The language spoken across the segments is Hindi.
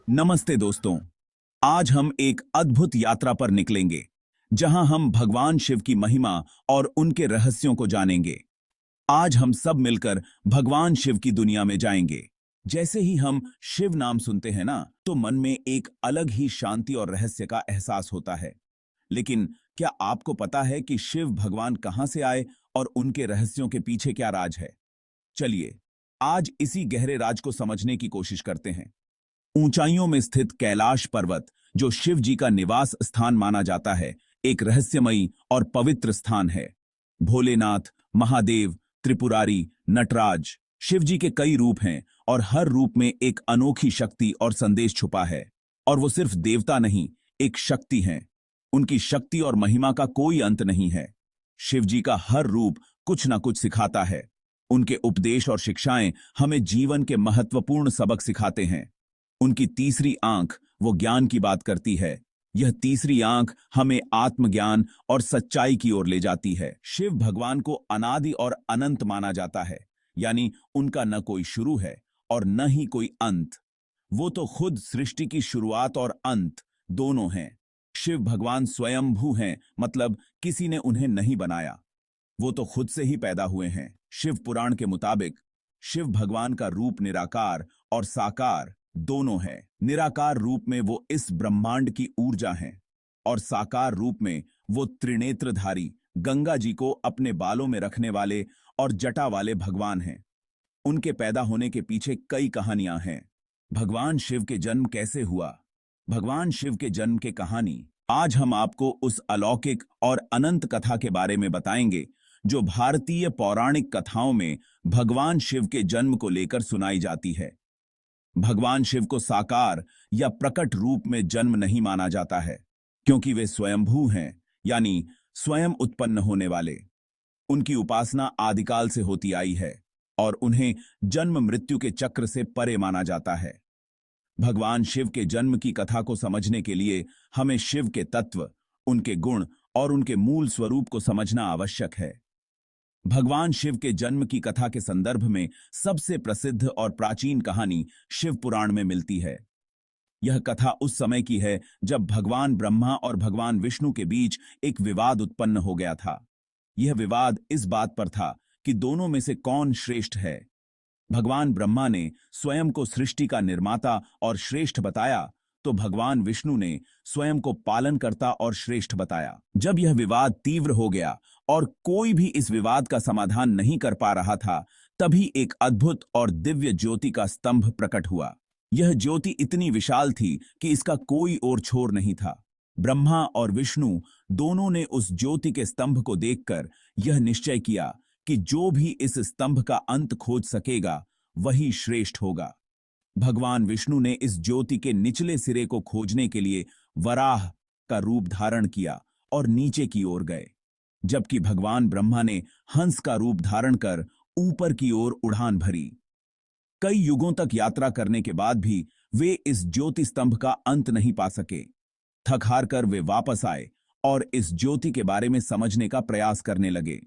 नमस्ते दोस्तों। आज हम एक अद्भुत यात्रा पर निकलेंगे जहां हम भगवान शिव की महिमा और उनके रहस्यों को जानेंगे। आज हम सब मिलकर भगवान शिव की दुनिया में जाएंगे। जैसे ही हम शिव नाम सुनते हैं ना, तो मन में एक अलग ही शांति और रहस्य का एहसास होता है। लेकिन क्या आपको पता है कि शिव भगवान कहां से आए और उनके रहस्यों के पीछे क्या राज है? चलिए आज इसी गहरे राज को समझने की कोशिश करते हैं। ऊंचाइयों में स्थित कैलाश पर्वत, जो शिव जी का निवास स्थान माना जाता है, एक रहस्यमयी और पवित्र स्थान है। भोलेनाथ, महादेव, त्रिपुरारी, नटराज, शिव जी के कई रूप हैं और हर रूप में एक अनोखी शक्ति और संदेश छुपा है। और वो सिर्फ देवता नहीं, एक शक्ति हैं। उनकी शक्ति और महिमा का कोई अंत नहीं है। शिव जी का हर रूप कुछ ना कुछ सिखाता है। उनके उपदेश और शिक्षाएं हमें जीवन के महत्वपूर्ण सबक सिखाते हैं। उनकी तीसरी आंख वो ज्ञान की बात करती है। यह तीसरी आंख हमें आत्मज्ञान और सच्चाई की ओर ले जाती है। शिव भगवान को अनादि और अनंत माना जाता है, यानी उनका न कोई शुरू है और न ही कोई अंत। वो तो खुद सृष्टि की शुरुआत और अंत दोनों हैं। शिव भगवान स्वयंभू हैं, मतलब किसी ने उन्हें नहीं बनाया। वो तो खुद से ही पैदा हुए हैं। शिव पुराण के मुताबिक शिव भगवान का रूप निराकार और साकार दोनों है। निराकार रूप में वो इस ब्रह्मांड की ऊर्जा हैं और साकार रूप में वो त्रिनेत्रधारी, गंगा जी को अपने बालों में रखने वाले और जटा वाले भगवान हैं। उनके पैदा होने के पीछे कई कहानियां हैं। भगवान शिव के जन्म कैसे हुआ? भगवान शिव के जन्म की कहानी आज हम आपको उस अलौकिक और अनंत कथा के बारे में बताएंगे, जो भारतीय पौराणिक कथाओं में भगवान शिव के जन्म को लेकर सुनाई जाती है। भगवान शिव को साकार या प्रकट रूप में जन्म नहीं माना जाता है, क्योंकि वे स्वयंभू हैं, यानी स्वयं उत्पन्न होने वाले। उनकी उपासना आदिकाल से होती आई है और उन्हें जन्म मृत्यु के चक्र से परे माना जाता है। भगवान शिव के जन्म की कथा को समझने के लिए हमें शिव के तत्व, उनके गुण और उनके मूल स्वरूप को समझना आवश्यक है। भगवान शिव के जन्म की कथा के संदर्भ में सबसे प्रसिद्ध और प्राचीन कहानी शिव पुराण में मिलती है। यह कथा उस समय की है जब भगवान ब्रह्मा और भगवान विष्णु के बीच एक विवाद उत्पन्न हो गया था। यह विवाद इस बात पर था कि दोनों में से कौन श्रेष्ठ है। भगवान ब्रह्मा ने स्वयं को सृष्टि का निर्माता और श्रेष्ठ बताया, तो भगवान विष्णु ने स्वयं को पालनकर्ता और श्रेष्ठ बताया। जब यह विवाद तीव्र हो गया और कोई भी इस विवाद का समाधान नहीं कर पा रहा था, तभी एक अद्भुत और दिव्य ज्योति का स्तंभ प्रकट हुआ। यह ज्योति इतनी विशाल थी कि इसका कोई और छोर नहीं था। ब्रह्मा और विष्णु दोनों ने उस ज्योति के स्तंभ को देखकर यह निश्चय किया कि जो भी इस स्तंभ का अंत खोज सकेगा, वही श्रेष्ठ होगा। भगवान विष्णु ने इस ज्योति के निचले सिरे को खोजने के लिए वराह का रूप धारण किया और नीचे की ओर गए, जबकि भगवान ब्रह्मा ने हंस का रूप धारण कर ऊपर की ओर उड़ान भरी। कई युगों तक यात्रा करने के बाद भी वे इस ज्योति स्तंभ का अंत नहीं पा सके। थक हार कर वे वापस आए और इस ज्योति के बारे में समझने का प्रयास करने लगे।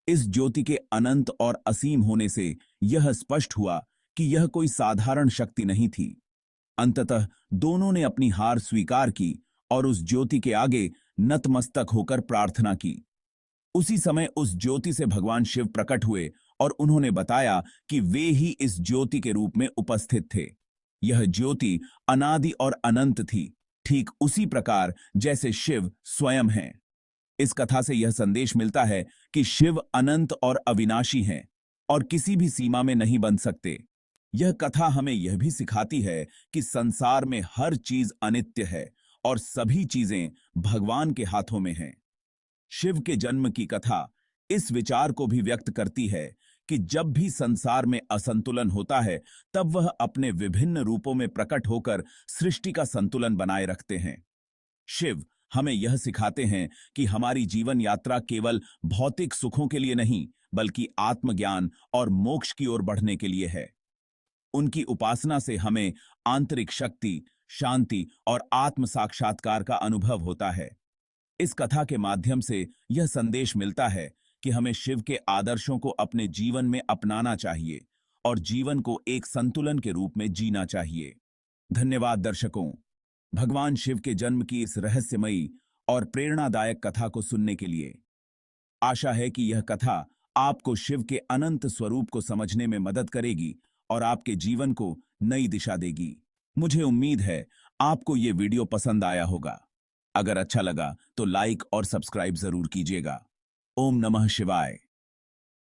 इस ज्योति के अनंत और असीम होने से यह स्पष्ट हुआ कि यह कोई साधारण शक्ति नहीं थी। अंततः दोनों ने अपनी हार स्वीकार की और उस ज्योति के आगे नतमस्तक होकर प्रार्थना की। उसी समय उस ज्योति से भगवान शिव प्रकट हुए और उन्होंने बताया कि वे ही इस ज्योति के रूप में उपस्थित थे। यह ज्योति अनादि और अनंत थी, ठीक उसी प्रकार जैसे शिव स्वयं हैं। इस कथा से यह संदेश मिलता है कि शिव अनंत और अविनाशी हैं और किसी भी सीमा में नहीं बन सकते। यह कथा हमें यह भी सिखाती है कि संसार में हर चीज अनित्य है और सभी चीजें भगवान के हाथों में हैं। शिव के जन्म की कथा इस विचार को भी व्यक्त करती है कि जब भी संसार में असंतुलन होता है, तब वह अपने विभिन्न रूपों में प्रकट होकर सृष्टि का संतुलन बनाए रखते हैं। शिव हमें यह सिखाते हैं कि हमारी जीवन यात्रा केवल भौतिक सुखों के लिए नहीं, बल्कि आत्मज्ञान और मोक्ष की ओर बढ़ने के लिए है। उनकी उपासना से हमें आंतरिक शक्ति, शांति और आत्म साक्षात्कार का अनुभव होता है। इस कथा के माध्यम से यह संदेश मिलता है कि हमें शिव के आदर्शों को अपने जीवन में अपनाना चाहिए और जीवन को एक संतुलन के रूप में जीना चाहिए। धन्यवाद दर्शकों। भगवान शिव के जन्म की इस रहस्यमयी और प्रेरणादायक कथा को सुनने के लिए। आशा है कि यह कथा आपको शिव के अनंत स्वरूप को समझने में मदद करेगी और आपके जीवन को नई दिशा देगी। मुझे उम्मीद है आपको ये वीडियो पसंद आया होगा। अगर अच्छा लगा तो लाइक और सब्सक्राइब जरूर कीजिएगा। ओम नमः शिवाय।